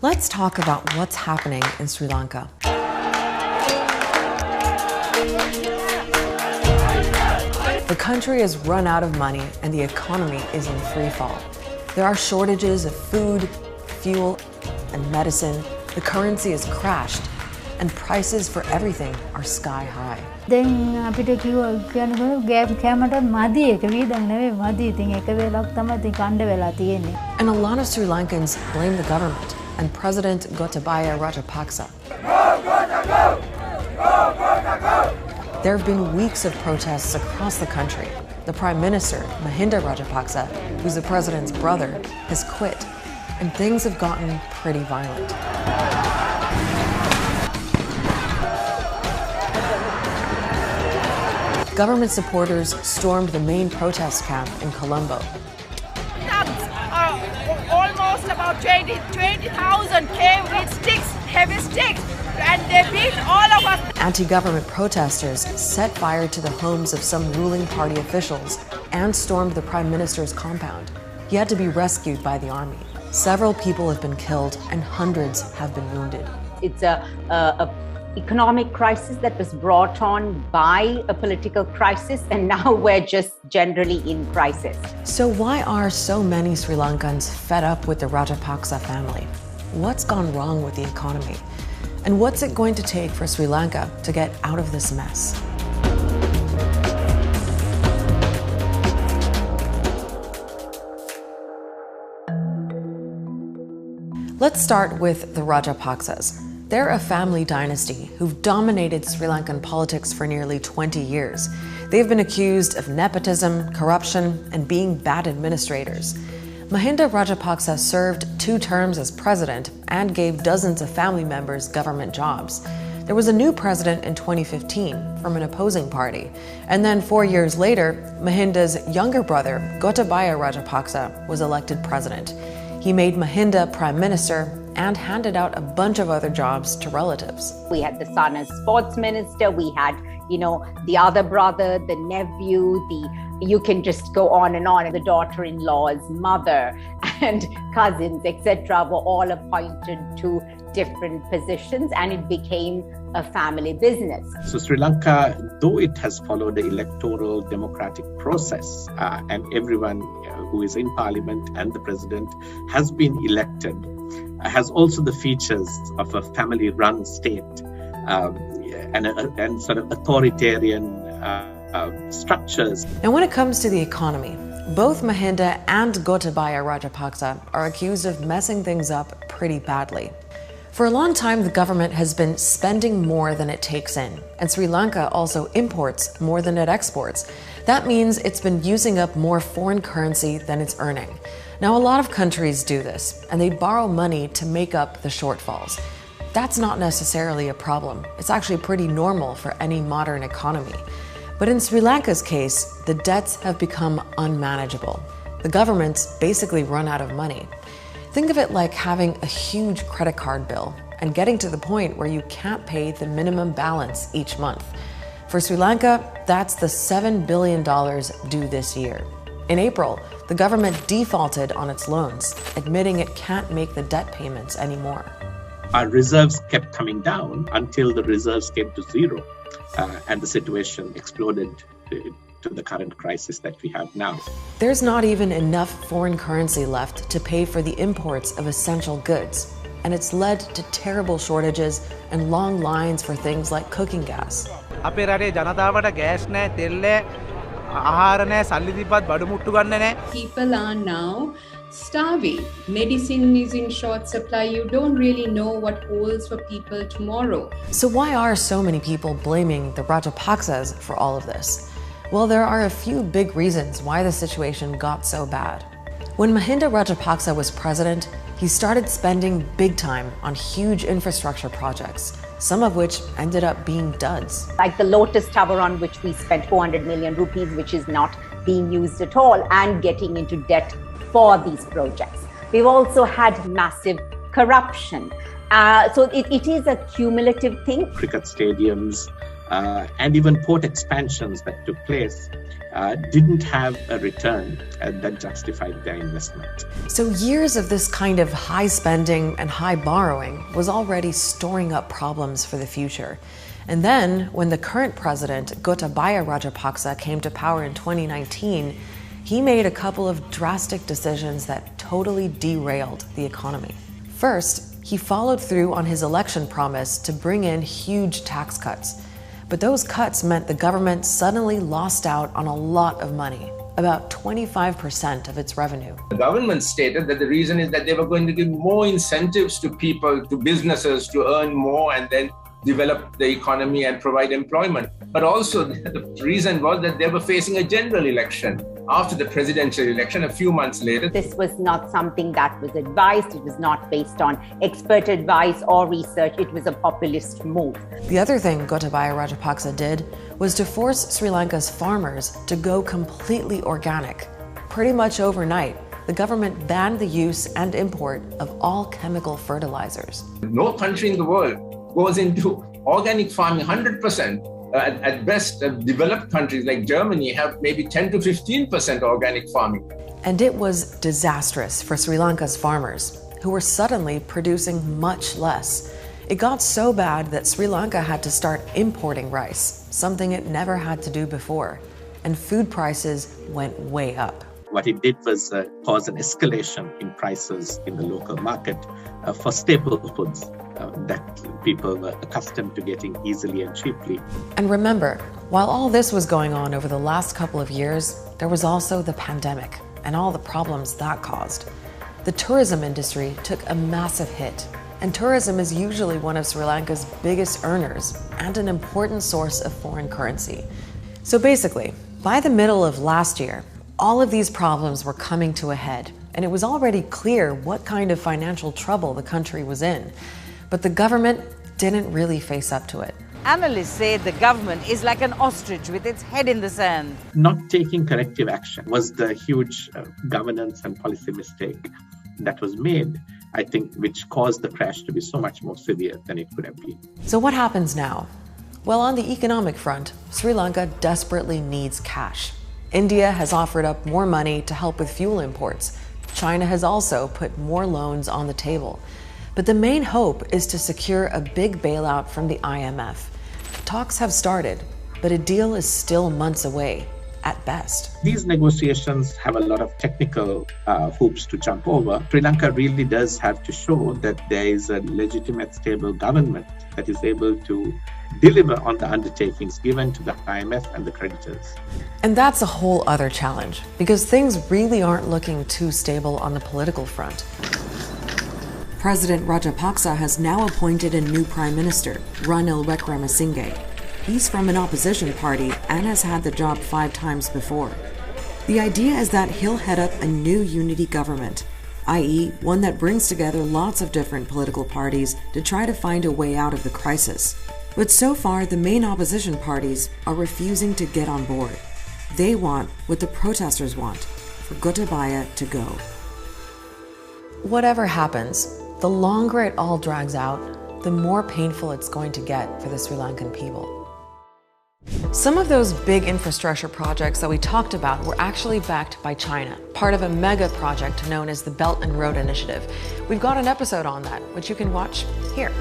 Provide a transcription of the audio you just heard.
Let's talk about what's happening in Sri Lanka. The country has run out of money and the economy is in free fall. There are shortages of food, fuel, and medicine. The currency has crashed and prices for everything are sky high. And a lot of Sri Lankans blame the government and President Gotabaya Rajapaksa. There have been weeks of protests across the country. The Prime Minister, Mahinda Rajapaksa, who's the president's brother, has quit, and things have gotten pretty violent. Government supporters stormed the main protest camp in Colombo. Almost about 20,000 came with sticks, heavy sticks, and they beat all of us. Anti-government protesters set fire to the homes of some ruling party officials and stormed the Prime Minister's compound. He had to be rescued by the army. Several people have been killed and hundreds have been wounded. It's a economic crisis that was brought on by a political crisis, and now we're just generally in crisis. So why are so many Sri Lankans fed up with the Rajapaksa family? What's gone wrong with the economy? And what's it going to take for Sri Lanka to get out of this mess? Let's start with the Rajapaksas. They're a family dynasty who've dominated Sri Lankan politics for nearly 20 years. They've been accused of nepotism, corruption, and being bad administrators. Mahinda Rajapaksa served 2 terms as president and gave dozens of family members government jobs. There was a new president in 2015 from an opposing party. And then 4 years later, Mahinda's younger brother, Gotabaya Rajapaksa, was elected president. He made Mahinda prime minister and handed out a bunch of other jobs to relatives. We had the son as sports minister, we had, the other brother, the nephew, you can just go on, and the daughter-in-law's mother and cousins, etc., were all appointed to different positions, and it became a family business. So Sri Lanka, though it has followed the electoral democratic process, and everyone who is in parliament and the president has been elected, has also the features of a family-run state and sort of authoritarian structures. Now, when it comes to the economy, both Mahinda and Gotabaya Rajapaksa are accused of messing things up pretty badly. For a long time, the government has been spending more than it takes in, and Sri Lanka also imports more than it exports. That means it's been using up more foreign currency than it's earning. Now, a lot of countries do this, and they borrow money to make up the shortfalls. That's not necessarily a problem. It's actually pretty normal for any modern economy. But in Sri Lanka's case, the debts have become unmanageable. The government's basically run out of money. Think of it like having a huge credit card bill and getting to the point where you can't pay the minimum balance each month. For Sri Lanka, that's the $7 billion due this year. In April, the government defaulted on its loans, admitting it can't make the debt payments anymore. Our reserves kept coming down until the reserves came to zero, and the situation exploded to the current crisis that we have now. There's not even enough foreign currency left to pay for the imports of essential goods, and it's led to terrible shortages and long lines for things like cooking gas. අපේ රටේ ජනතාවට gas නැහැ, තෙල් නැහැ, ආහාර නැහැ, සල්ලි තිබ්බත් බඩු මුට්ටු ගන්න නැහැ. People are now starving. Medicine is in short supply. You don't really know what holds for people tomorrow. So why are so many people blaming the Rajapaksas for all of this? Well, there are a few big reasons why the situation got so bad. When Mahinda Rajapaksa was president, he started spending big time on huge infrastructure projects, some of which ended up being duds. Like the Lotus Tower, on which we spent 400 million rupees, which is not being used at all, and getting into debt for these projects. We've also had massive corruption. So it is a cumulative thing. Cricket stadiums, and even port expansions that took place didn't have a return that justified their investment. So years of this kind of high spending and high borrowing was already storing up problems for the future. And then, when the current president, Gotabaya Rajapaksa, came to power in 2019, he made a couple of drastic decisions that totally derailed the economy. First, he followed through on his election promise to bring in huge tax cuts. But those cuts meant the government suddenly lost out on a lot of money, about 25% of its revenue. The government stated that the reason is that they were going to give more incentives to people, to businesses to earn more and then develop the economy and provide employment. But also the reason was that they were facing a general election after the presidential election a few months later. This was not something that was advised. It was not based on expert advice or research. It was a populist move. The other thing Gotabaya Rajapaksa did was to force Sri Lanka's farmers to go completely organic. Pretty much overnight, the government banned the use and import of all chemical fertilizers. No country in the world goes into organic farming 100%. At best, developed countries like Germany have maybe 10 to 15% organic farming. And it was disastrous for Sri Lanka's farmers, who were suddenly producing much less. It got so bad that Sri Lanka had to start importing rice, something it never had to do before. And food prices went way up. What it did was cause an escalation in prices in the local market for staple foods that people were accustomed to getting easily and cheaply. And remember, while all this was going on over the last couple of years, there was also the pandemic and all the problems that caused. The tourism industry took a massive hit, and tourism is usually one of Sri Lanka's biggest earners and an important source of foreign currency. So basically, by the middle of last year, all of these problems were coming to a head, and it was already clear what kind of financial trouble the country was in. But the government didn't really face up to it. Analysts say the government is like an ostrich with its head in the sand. Not taking corrective action was the huge governance and policy mistake that was made, I think, which caused the crash to be so much more severe than it could have been. So what happens now? Well, on the economic front, Sri Lanka desperately needs cash. India has offered up more money to help with fuel imports. China has also put more loans on the table. But the main hope is to secure a big bailout from the IMF. Talks have started, but a deal is still months away, at best. These negotiations have a lot of technical hoops to jump over. Sri Lanka really does have to show that there is a legitimate, stable government that is able to deliver on the undertakings given to the IMF and the creditors. And that's a whole other challenge, because things really aren't looking too stable on the political front. President Rajapaksa has now appointed a new prime minister, Ranil Wickremesinghe. He's from an opposition party and has had the job 5 times before. The idea is that he'll head up a new unity government, i.e., one that brings together lots of different political parties to try to find a way out of the crisis. But so far, the main opposition parties are refusing to get on board. They want what the protesters want, for Gotabaya to go. Whatever happens, the longer it all drags out, the more painful it's going to get for the Sri Lankan people. Some of those big infrastructure projects that we talked about were actually backed by China, part of a mega project known as the Belt and Road Initiative. We've got an episode on that, which you can watch here.